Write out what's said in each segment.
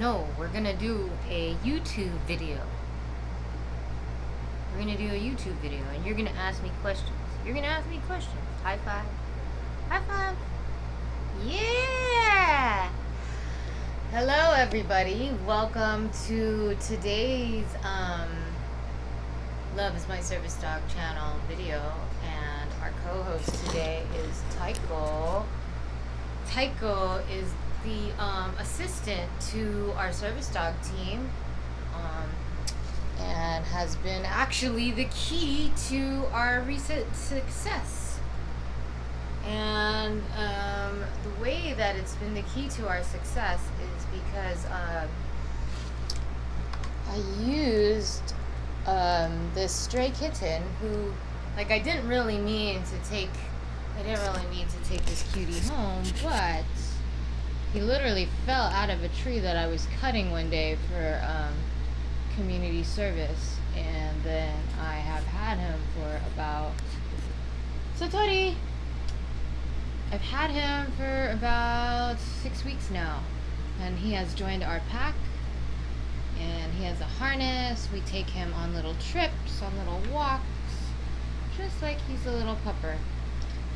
No, we're gonna do a YouTube video. We're gonna do a YouTube video, and you're gonna ask me questions. You're gonna ask me questions. High five. High five. Yeah! Hello, everybody. Welcome to today's Love is My Service Dog channel video. And our co-host today is Tycho. Tycho is the assistant to our service dog team, and has been actually the key to our recent success. And the way that it's been the key to our success is because I used this stray kitten who, like, I didn't really mean to take this cutie home, but he literally fell out of a tree that I was cutting one day for community service, and then I have had him for about Satori. I've had him for about 6 weeks now, and he has joined our pack, and he has a harness. We take him on little trips, on little walks, just like he's a little pupper.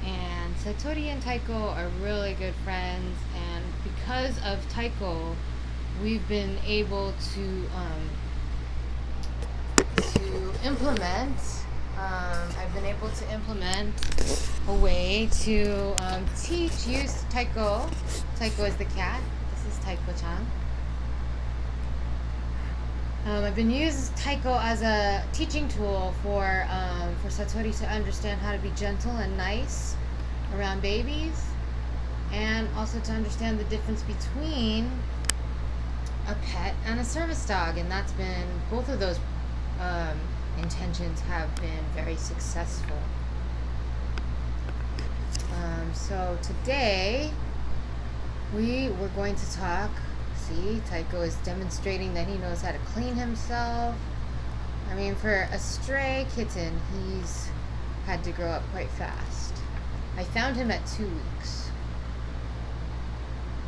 And Satori and Tycho are really good friends, and because of Tycho, we've been able to implement. I've been able to implement a way to use Tycho. Tycho is the cat. This is Tycho-chan. I've been using Tycho as a teaching tool for Satori to understand how to be gentle and nice around babies, and also to understand the difference between a pet and a service dog. And that's been, both of those intentions have been very successful. So today we're going to talk. See, Tycho is demonstrating that he knows how to clean himself. I mean, for a stray kitten, he's had to grow up quite fast. I found him at 2 weeks.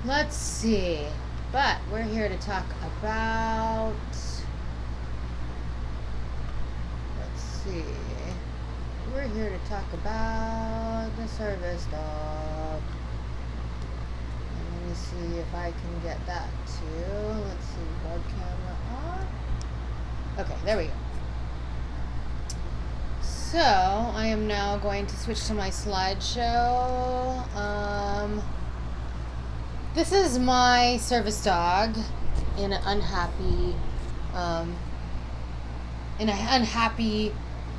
Let's see. But we're here to talk about... Let's see. We're here to talk about the service dog. Let me see if I can get that too. Let's see, web camera on. Okay, there we go. So, I am now going to switch to my slideshow. This is my service dog in an unhappy,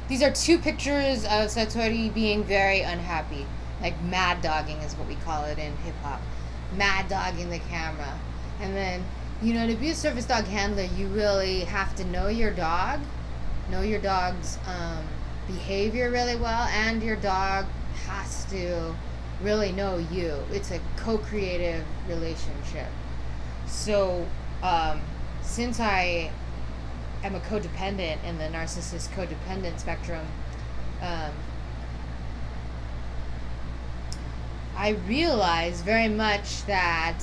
these are two pictures of Satori being very unhappy. Like mad dogging is what we call it in hip hop. Mad dogging the camera. And then, to be a service dog handler, you really have to know your dog, know your dog's behavior really well, and your dog has to really know you. It's a co-creative relationship. So since I am a codependent in the narcissist codependent spectrum, I realize very much that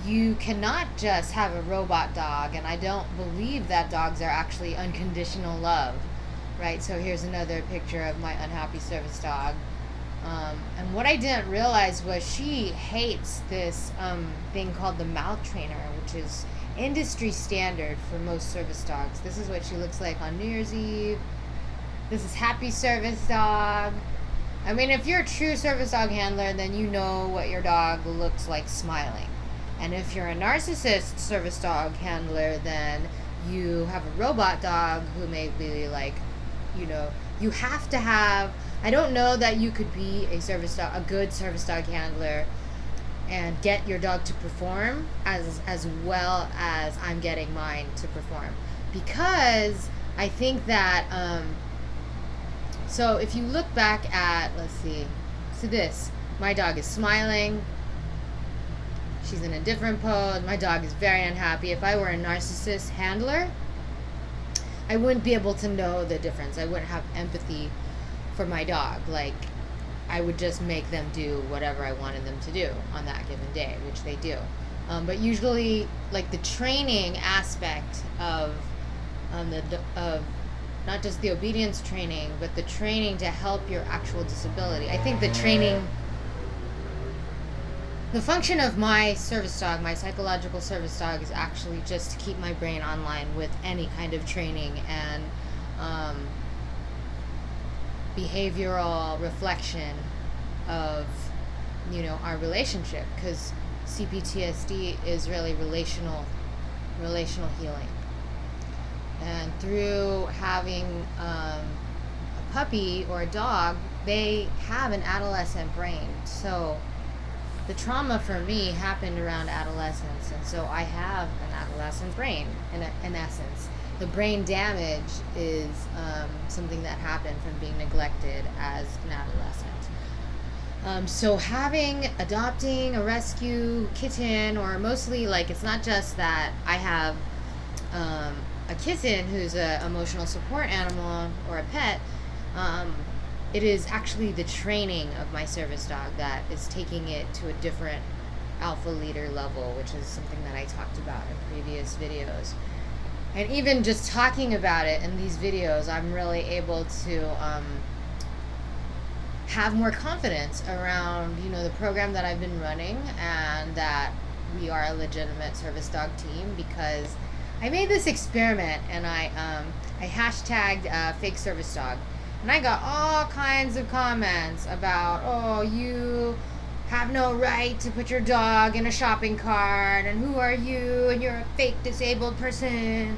you cannot just have a robot dog, and I don't believe that dogs are actually unconditional love, right? So here's another picture of my unhappy service dog. And what I didn't realize was she hates this thing called the mouth trainer, which is industry standard for most service dogs. This is what she looks like on New Year's Eve. This is happy service dog. I mean, if you're a true service dog handler, then you know what your dog looks like smiling. And if you're a narcissist service dog handler, then you have a robot dog who may be like, you have to have... I don't know that you could be a good service dog handler and get your dog to perform as well as I'm getting mine to perform. Because I think that... So if you look back at, let's see, so this, my dog is smiling. She's in a different pose. My dog is very unhappy. If I were a narcissist handler, I wouldn't be able to know the difference. I wouldn't have empathy for my dog. Like, I would just make them do whatever I wanted them to do on that given day, which they do. But usually, like the training aspect of of not just the obedience training, but the training to help your actual disability. I think the function of my service dog, my psychological service dog, is actually just to keep my brain online with any kind of training and behavioral reflection of, our relationship, because CPTSD is really relational healing. And through having a puppy or a dog, they have an adolescent brain. So the trauma for me happened around adolescence, and so I have an adolescent brain in essence. The brain damage is something that happened from being neglected as an adolescent. So adopting a rescue kitten, or mostly, like, it's not just that I have a kitten who's an emotional support animal or a pet. It is actually the training of my service dog that is taking it to a different alpha leader level, which is something that I talked about in previous videos. And even just talking about it in these videos, I'm really able to have more confidence around, the program that I've been running, and that we are a legitimate service dog team, because I made this experiment, and I hashtagged fake service dog. And I got all kinds of comments about, oh, you have no right to put your dog in a shopping cart, and who are you, and you're a fake disabled person.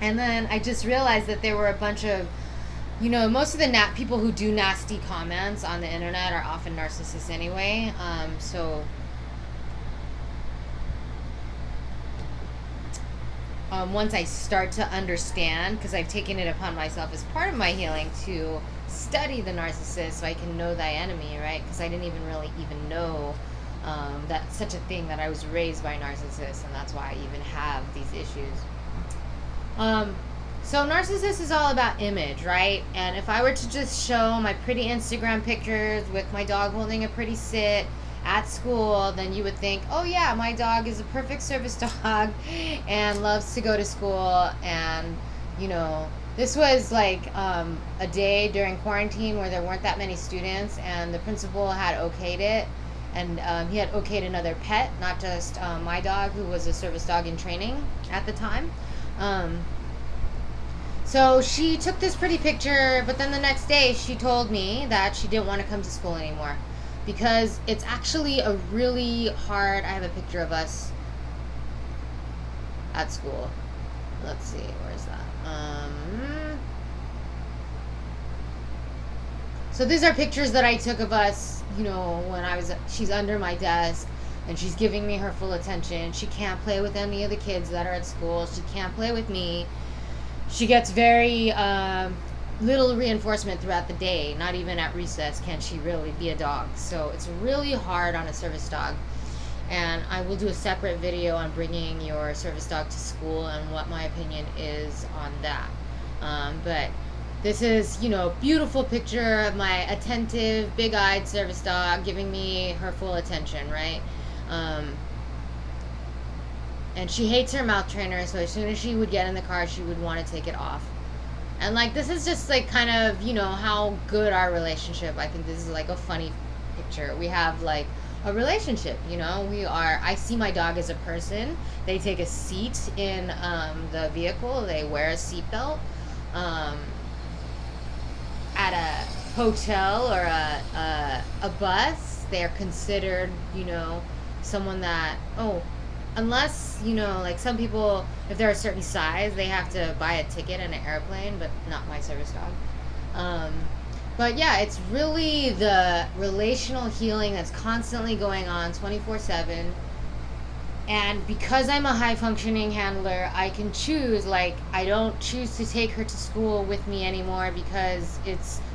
And then I just realized that there were a bunch of, most of the people who do nasty comments on the internet are often narcissists anyway. Once I start to understand, because I've taken it upon myself as part of my healing to study the narcissist so I can know thy enemy, right? Because I didn't even know that such a thing, that I was raised by narcissists, and that's why I even have these issues. So narcissist is all about image, right? And if I were to just show my pretty Instagram pictures with my dog holding a pretty sit at school, then you would think, oh yeah, my dog is a perfect service dog and loves to go to school. And this was like a day during quarantine where there weren't that many students, and the principal had okayed it, and he had okayed another pet, not just my dog, who was a service dog in training at the time. So she took this pretty picture, but then the next day she told me that she didn't want to come to school anymore, because it's actually a really hard. I have a picture of us at school. Let's see, where's that? So these are pictures that I took of us, when she's under my desk, and she's giving me her full attention. She can't play with any of the kids that are at school. She can't play with me. She gets very little reinforcement throughout the day. Not even at recess can she really be a dog. So it's really hard on a service dog. And I will do a separate video on bringing your service dog to school and what my opinion is on that. But this is, beautiful picture of my attentive, big-eyed service dog giving me her full attention, right? And she hates her mouth trainer, so as soon as she would get in the car, she would want to take it off. And, like, this is just, like, kind of, how good our relationship. I think this is, like, a funny picture. We have, like, a relationship, I see my dog as a person. They take a seat in the vehicle. They wear a seatbelt. At a hotel or a bus, they're considered, someone that, unless, like some people, if they're a certain size, they have to buy a ticket and an airplane, but not my service dog. But yeah, it's really the relational healing that's constantly going on 24/7. And because I'm a high-functioning handler, I can choose, like, I don't choose to take her to school with me anymore, because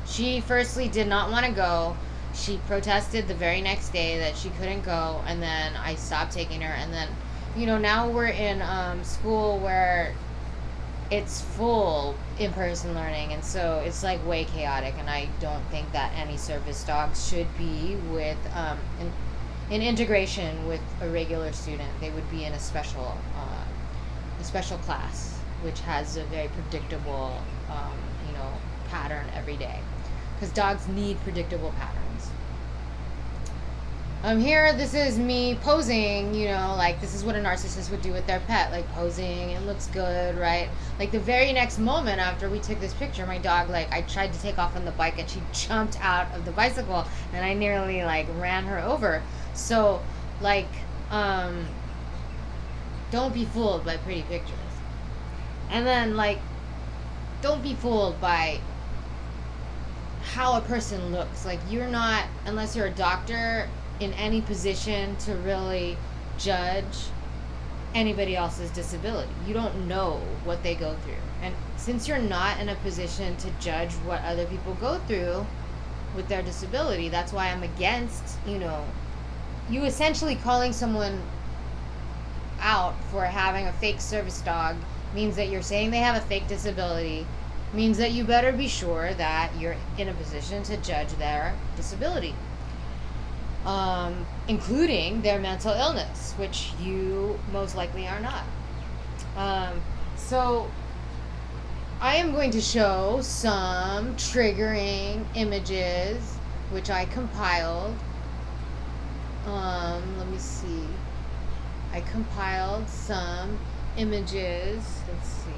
she firstly did not want to go. She protested the very next day that she couldn't go, and then I stopped taking her. And then, now we're in school where it's full. in-person learning, and so it's like way chaotic, and I don't think that any service dogs should be with in integration with a regular student. They would be in a special class, which has a very predictable you know, pattern every day, because dogs need predictable patterns. Here, this is me posing, you know, like this is what a narcissist would do with their pet, like posing, it looks good, right? Like the very next moment after we took this picture, my dog, like, I tried to take off on the bike and she jumped out of the bicycle and I nearly like ran her over. So, like, don't be fooled by pretty pictures. And then, like, don't be fooled by how a person looks. Like, you're not, unless you're a doctor, in any position to really judge anybody else's disability. You don't know what they go through. And since you're not in a position to judge what other people go through with their disability, that's why I'm against, you know, you essentially calling someone out for having a fake service dog means that you're saying they have a fake disability, means that you better be sure that you're in a position to judge their disability. Including their mental illness, which you most likely are not. So I am going to show some triggering images, which I compiled. Let me see. I compiled some images. Let's see.